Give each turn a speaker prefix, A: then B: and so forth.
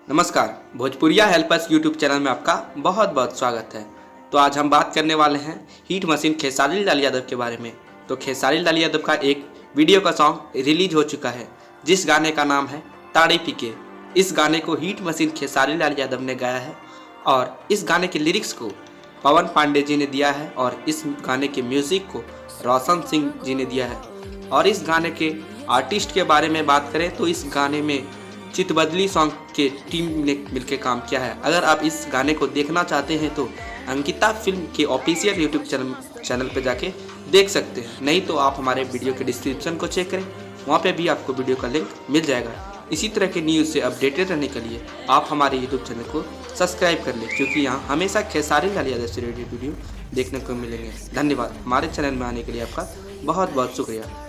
A: नमस्कार, भोजपुरिया helpers YouTube channel में आपका बहुत बहुत स्वागत है। तो आज हम बात करने वाले हैं हिट मशीन खेसारी लाल यादव के बारे में। तो खेसारी लाल यादव का एक वीडियो का सॉन्ग रिलीज हो चुका है, जिस गाने का नाम है ताड़ी पी के। इस गाने को हिट मशीन खेसारी लाल यादव ने गाया है और इस गाने के लिरिक्स को पवन पांडे जी ने दिया है और इस गाने के म्यूज़िक को रोशन सिंह जी ने दिया है। और इस गाने के आर्टिस्ट के बारे में बात करें तो इस गाने में चितबदली सॉन्ग के टीम ने मिलकर काम किया है। अगर आप इस गाने को देखना चाहते हैं तो अंकिता फिल्म के ऑफिशियल यूट्यूब चैनल पर जाके देख सकते हैं, नहीं तो आप हमारे वीडियो के डिस्क्रिप्शन को चेक करें, वहाँ पे भी आपको वीडियो का लिंक मिल जाएगा। इसी तरह के न्यूज़ से अपडेटेड रहने के लिए आप हमारे यूट्यूब चैनल को सब्सक्राइब कर लें, क्योंकि यहाँ हमेशा खेसारी लाल यादव से रिलेटेड वीडियो देखने को मिलेंगे। धन्यवाद। हमारे चैनल में आने के लिए आपका बहुत बहुत शुक्रिया।